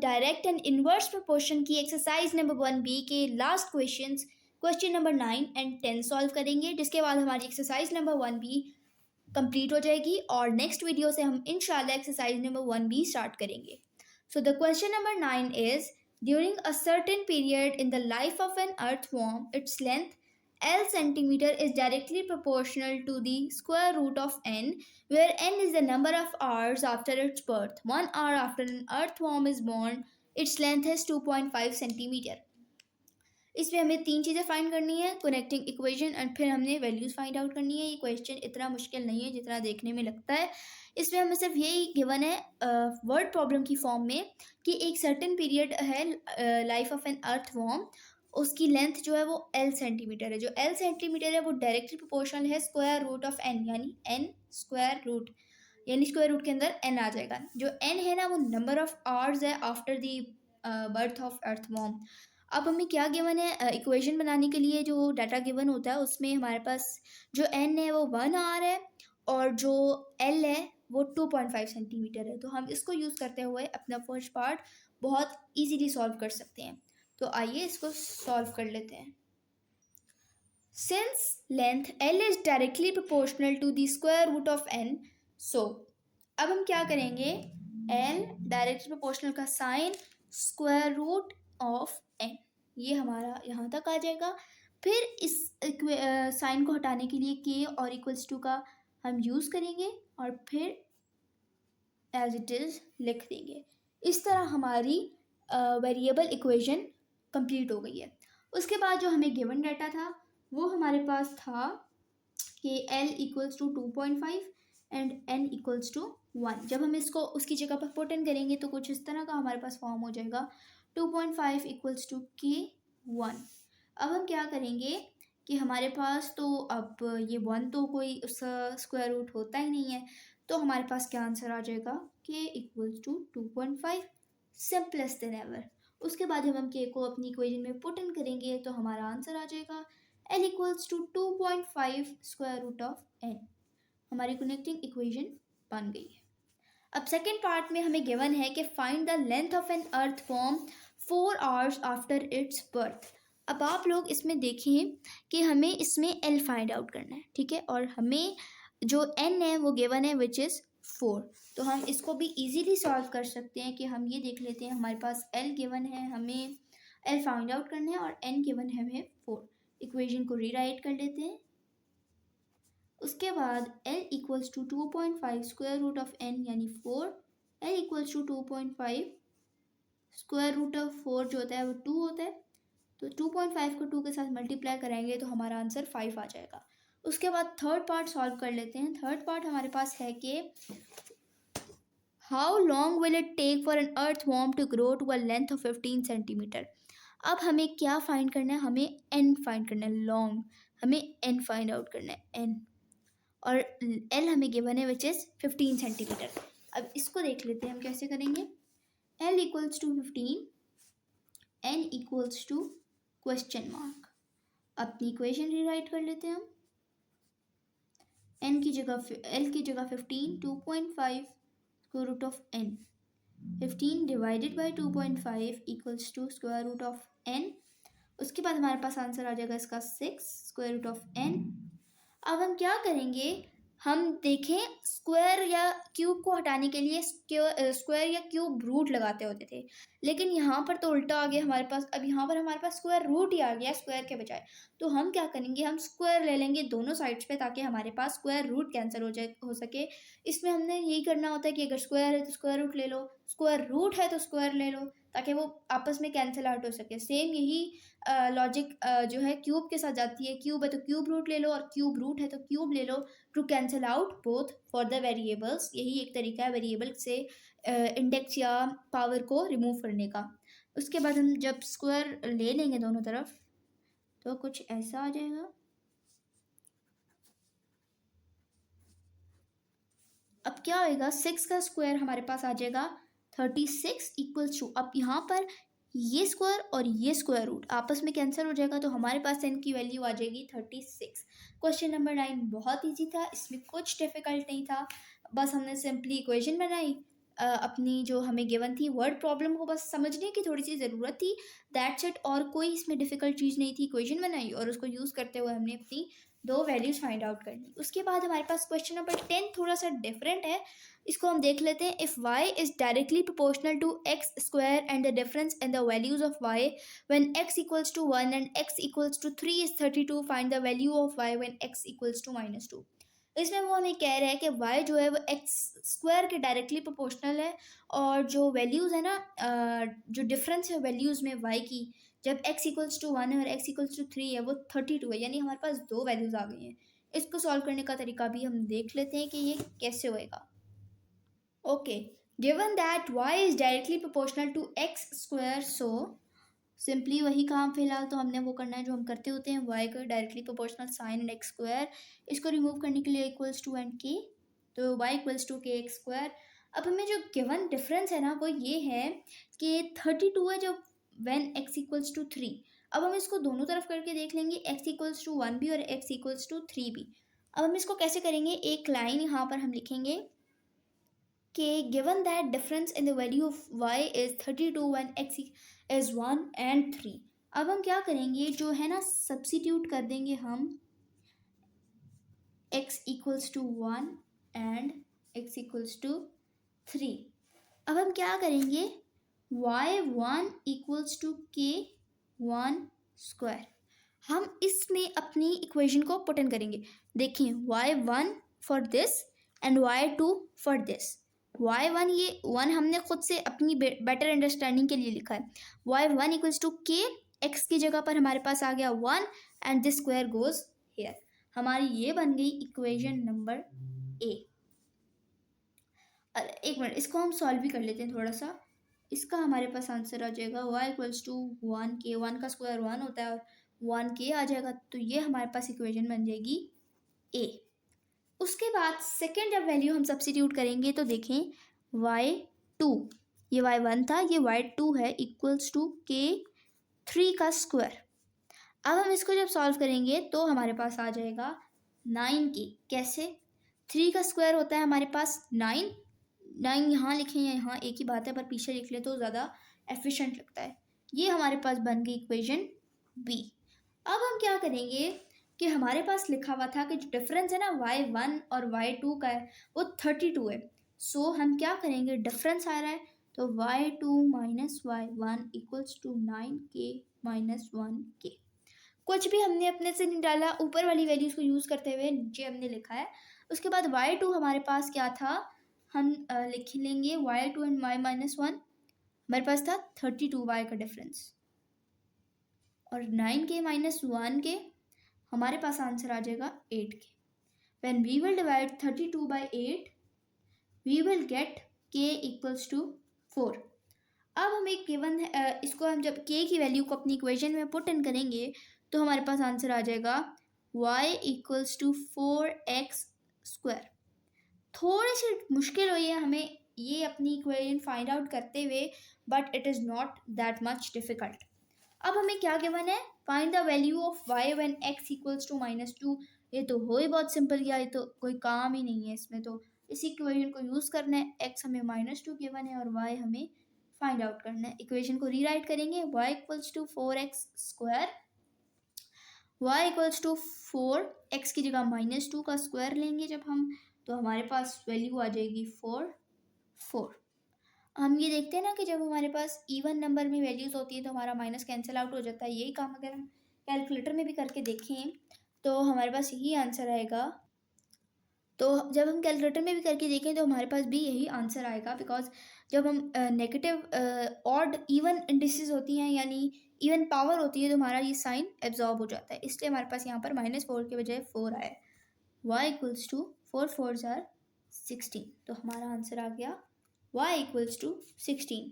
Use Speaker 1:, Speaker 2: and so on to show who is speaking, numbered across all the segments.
Speaker 1: Direct and inverse proportion की exercise number 1B के last question number 9 and 10 solve करेंगे, जिसके बाद हमारी एक्सरसाइज नंबर 1B कंप्लीट हो जाएगी और नेक्स्ट वीडियो से हम इंशाल्लाह एक्सरसाइज नंबर 1B स्टार्ट करेंगे. So the question number 9 is during a certain period in the life of an earthworm its length L centimeter is directly proportional to the square root of n, where n is the number of hours after its birth. 1 hour after an earthworm is born, its length is 2.5 centimeter. इसमें हमें 3 चीज़ें find करनी है, connecting equation and फिर हमने values find out करनी है. ये क्वेश्चन इतना मुश्किल नहीं है जितना देखने में लगता है. इसमें हमें सिर्फ यही गिवन है वर्ड प्रॉब्लम की फॉर्म में कि एक सर्टेन पीरियड है लाइफ ऑफ एन अर्थवॉर्म, उसकी लेंथ जो है वो L सेंटीमीटर है. जो L सेंटीमीटर है वो डायरेक्टली प्रोपोर्शनल है स्क्वायर रूट ऑफ n, यानी n स्क्वायर रूट, यानी स्क्वायर रूट के अंदर n आ जाएगा. जो n है ना वो नंबर ऑफ आवर्स है after the birth of earthworm. अब हमें क्या गिवन है, इक्वेशन बनाने के लिए जो डाटा गिवन होता है उसमें हमारे पास जो n है वो 1 आवर है और जो L है वो 2.5 सेंटीमीटर है. तो हम इसको यूज़ करते हुए अपना फर्स्ट पार्ट बहुत ईजीली सॉल्व कर सकते हैं. तो आइए इसको सॉल्व कर लेते हैं. Since length L is directly proportional to the square root of n, so अब हम क्या करेंगे, L डायरेक्टली प्रोपोर्शनल का sign square root of n, ये हमारा यहाँ तक आ जाएगा. फिर इस साइन को हटाने के लिए k और इक्वल्स टू का हम यूज़ करेंगे और फिर एज इट इज़ लिख देंगे. इस तरह हमारी वेरिएबल इक्वेशन कंप्लीट हो गई है. उसके बाद जो हमें गिवन डाटा था वो हमारे पास था कि L equals to 2.5 and N equals to 1. जब हम इसको उसकी जगह पर पुट इन करेंगे तो कुछ इस तरह का हमारे पास फॉर्म हो जाएगा 2.5 इक्वल्स टू K1. अब हम क्या करेंगे कि हमारे पास तो अब ये 1 तो कोई उसका स्क्वायर रूट होता ही नहीं है, तो हमारे पास क्या आंसर आ जाएगा, K equals to 2.5, simplest than ever. उसके बाद जब हम k को अपनी इक्वेशन में पुट इन करेंगे तो हमारा आंसर आ जाएगा L equals to 2.5 square root of n. हमारी कनेक्टिंग इक्वेशन बन गई है. अब सेकेंड पार्ट में हमें गिवन है कि find the length of an earthworm 4 hours after its birth. अब आप लोग इसमें देखें कि हमें इसमें L फाइंड आउट करना है, ठीक है, और हमें जो n है वो गिवन है विच इज़ 4. तो हम इसको भी इजीली सॉल्व कर सकते हैं कि हम ये देख लेते हैं हमारे पास L गिवन है, हमें L फाइंड आउट करना है और n गिवन है हमें 4. इक्वेशन को रीराइट कर लेते हैं. उसके बाद L equals to 2.5 square root of n यानी 4. L equals to 2.5 square root of 4 जो होता है वो 2 होता है, तो 2.5 को 2 के साथ मल्टीप्लाई कराएंगे तो हमारा आंसर 5 आ जाएगा. उसके बाद थर्ड पार्ट सॉल्व कर लेते हैं. थर्ड पार्ट हमारे पास है कि how long will it take for an earthworm to grow to a length of 15 centimetre. अब हमें क्या फाइंड करना है, हमें n फाइंड करना है, लॉन्ग हमें n फाइंड आउट करना है, n, और L हमें गिवन है विच इज़ 15 सेंटीमीटर. अब इसको देख लेते हैं हम कैसे करेंगे. L equals to 15, n equals to question mark. अपनी इक्वेशन रीराइट कर लेते हैं हम. L की जगह 15, 2.5 square root of n, 15 divided by 2.5 equals to square root of n. उसके बाद हमारे पास आंसर आ जाएगा इसका 6 स्क्वायर रूट ऑफ n. अब हम क्या करेंगे, हम देखें स्क्वायर या क्यूब को हटाने के लिए स्क्वायर या क्यूब रूट लगाते होते थे, लेकिन यहाँ पर तो उल्टा आ गया हमारे पास. अब यहाँ पर हमारे पास स्क्वायर रूट ही आ गया स्क्वायर के बजाय. तो हम क्या करेंगे, हम स्क्वायर ले लेंगे दोनों साइड्स पे ताकि हमारे पास स्क्वायर रूट कैंसिल हो सके. इसमें हमने यही करना होता है कि अगर स्क्वायर है तो स्क्वायर रूट ले लो, स्क्वायर रूट है तो स्क्वायर ले लो, ताकि वो आपस में कैंसिल आउट हो सके. सेम यही लॉजिक जो है क्यूब के साथ जाती है. क्यूब है तो क्यूब रूट ले लो और क्यूब रूट है तो क्यूब ले लो to cancel out both for the variables. यही एक तरीका है वेरिएबल से इंडेक्स या पावर को रिमूव करने का. उसके बाद हम जब स्क्वायर ले लेंगे दोनों तरफ तो कुछ ऐसा आ जाएगा. अब क्या होएगा, 6 का स्क्वायर हमारे पास आ जाएगा 36 इक्वल्स टू, अब यहाँ पर ये स्क्वायर और ये स्क्वायर रूट आपस में कैंसिल हो जाएगा तो हमारे पास n की वैल्यू आ जाएगी 36. क्वेश्चन नंबर 9 बहुत इजी था, इसमें कुछ डिफिकल्ट नहीं था, बस हमने सिंपली इक्वेशन बनाई, अपनी जो हमें गिवन थी वर्ड प्रॉब्लम को बस समझने की थोड़ी सी ज़रूरत थी, दैट्स इट। और कोई इसमें डिफ़िकल्ट चीज़ नहीं थी। इक्वेशन बनाई और उसको यूज़ करते हुए हमने अपनी दो वैल्यूज़ फाइंड आउट कर ली। उसके बाद हमारे पास क्वेश्चन नंबर 10 थोड़ा सा डिफरेंट है, इसको हम देख लेते हैं। If y is directly proportional to x square and the difference in the values of y when x equals to 1 and x equals to 3 is 32, find the value of y when x equals to -2। इसमें वो हमें कह रहा है कि y जो है वो एक्स स्क्वायर के डायरेक्टली प्रोपोर्शनल है, और जो वैल्यूज़ है ना, जो डिफरेंस है वैल्यूज़ में y की, जब x इक्वल्स टू 1 है और x इक्वल्स टू 3 है, वो 32 है। यानी हमारे पास दो वैल्यूज़ आ गई हैं। इसको सॉल्व करने का तरीका भी हम देख लेते हैं कि ये कैसे होएगा। Okay, given that y is directly proportional to x square, so simply वही काम फिलहाल तो हमने वो करना है जो हम करते होते हैं, y को directly proportional sign and x square, इसको रिमूव करने के लिए इक्वल्स टू एंड k, तो y equals to k x square. अब हमें जो गिवन डिफरेंस है ना वो ये है कि 32 है जो व्हेन x इक्वल्स टू 3। अब हम इसको दोनों तरफ करके देख लेंगे, x इक्वल्स टू 1 भी और x इक्वल्स टू 3 भी। अब हम इसको कैसे करेंगे, एक लाइन यहाँ पर हम लिखेंगे कि given that difference in the value of y is 32 when x is 1 and 3। अब हम क्या करेंगे, जो है ना सब्सिट्यूट कर देंगे हम x equals to 1 and x equals to 3। अब हम क्या करेंगे, y1 equals to k1 square, हम इसमें अपनी इक्वेशन को पुट इन करेंगे। देखिए y1 for this and y2 for this. y1 ये 1 हमने खुद से अपनी बेटर अंडरस्टैंडिंग के लिए लिखा है। y1 equals to k, x की जगह पर हमारे पास आ गया 1 and this square goes hair. हमारी ये बन गई इक्वेशन नंबर ए। एक मिनट, इसको हम सॉल्व भी कर लेते हैं थोड़ा सा। इसका हमारे पास आंसर आ जाएगा y इक्वल्स टू 1 k, 1 का स्क्वायर 1 होता है और 1 k आ जाएगा, तो ये हमारे पास इक्वेशन बन जाएगी ए। उसके बाद सेकेंड जब वैल्यू हम सब्सिट्यूट करेंगे तो देखें y2, ये y1 था, ये y2 है, इक्वल्स टू k3 का स्क्वायर। अब हम इसको जब सॉल्व करेंगे तो हमारे पास आ जाएगा 9k। कैसे, 3 का स्क्वायर होता है हमारे पास 9, 9 यहाँ लिखें या यहाँ एक ही बात है, पर पीछे लिख ले तो ज़्यादा एफिशिएंट लगता है। ये हमारे पास बन गई इक्वेशन बी। अब हम क्या करेंगे कि हमारे पास लिखा हुआ था कि जो डिफरेंस है ना y1 और y2 का है वो 32 है। सो हम क्या करेंगे, डिफरेंस आ रहा है तो y2 minus y1 equals to 9k minus 1k। कुछ भी हमने अपने से नहीं डाला, ऊपर वाली वैल्यूज़ को यूज़ करते हुए नीचे हमने लिखा है। उसके बाद y2 हमारे पास क्या था, हम लिख लेंगे y2 एंड y माइनस 1, हमारे पास था 32y का डिफरेंस, और 9k माइनस 1k हमारे पास आंसर आ जाएगा 8k। When we will divide 32 by 8, we will get k equals to 4। अब हम एक गिवन इसको हम जब k की वैल्यू को अपनी इक्वेशन में पुट इन करेंगे तो हमारे पास आंसर आ जाएगा y equals to 4x square. थोड़ी सी मुश्किल हुई है हमें ये अपनी इक्वेशन फाइंड आउट करते हुए, but it is not that much difficult. अब हमें क्या गिवन है, find the value of y when x equals to -2। ये तो हो ही बहुत सिंपल गया, ये तो कोई काम ही नहीं है इसमें, तो इसी इक्वेशन को यूज़ करना है। x हमें -2 गिवन है और y हमें फाइंड आउट करना है। इक्वेशन को रीराइट करेंगे, y equals to 4x square, y equals to 4, x की जगह -2 का स्क्वायर लेंगे जब हम, तो हमारे पास वैल्यू आ जाएगी 4। हम ये देखते हैं ना कि जब हमारे पास इवन नंबर में वैल्यूज़ होती है तो हमारा माइनस कैंसिल आउट हो जाता है। यही काम अगर हम कैलकुलेटर में भी करके देखें तो हमारे पास यही आंसर आएगा। तो जब हम कैलकुलेटर में भी करके देखें तो हमारे पास भी यही आंसर आएगा, बिकॉज जब हम नेगेटिव ऑड इवन इंडिसेस होती हैं यानी इवन पावर होती है तो हमारा ये साइन एब्जॉर्ब हो जाता है, इसलिए हमारे पास यहाँ पर -4 के बजाय 4 आया है। y equals to 4 4s are 16, तो हमारा आंसर आ गया y इक्वल्स टू 16।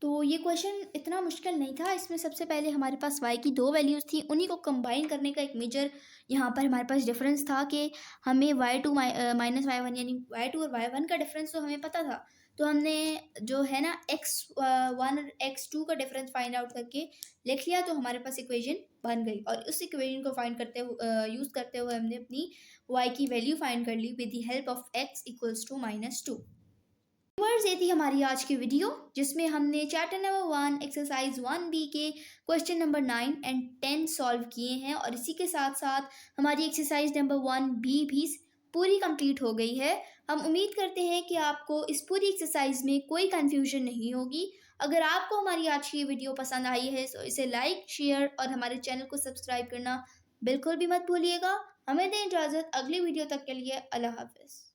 Speaker 1: तो ये क्वेश्चन इतना मुश्किल नहीं था। इसमें सबसे पहले हमारे पास y की दो वैल्यूज़ थी, उन्हीं को कंबाइन करने का एक मेजर यहाँ पर हमारे पास डिफरेंस था कि हमें y2 माइनस y1 यानी y2 और y1 का डिफरेंस तो हमें पता था, तो हमने जो है ना x1 और x2 का डिफरेंस फाइंड आउट करके लिख लिया, तो हमारे पास इक्वेशन बन गई। और उस इक्वेशन को फाइंड करते हुए यूज़ करते हुए हमने अपनी y की वैल्यू फाइंड कर ली with the help of x equals to -2। Viewers, ये थी हमारी आज की वीडियो जिसमें हमने चैप्टर नंबर 1 एक्सरसाइज 1B के क्वेश्चन नंबर 9 एंड 10 सॉल्व किए हैं और इसी के साथ साथ हमारी एक्सरसाइज नंबर 1B भी पूरी कंप्लीट हो गई है। हम उम्मीद करते हैं कि आपको इस पूरी एक्सरसाइज में कोई कंफ्यूजन नहीं होगी। अगर आपको हमारी आज की वीडियो पसंद आई है तो इसे लाइक, शेयर और हमारे चैनल को सब्सक्राइब करना बिल्कुल भी मत भूलिएगा। हमें दें इजाज़त, अगली वीडियो तक के लिए अल्लाह हाफ़िज़।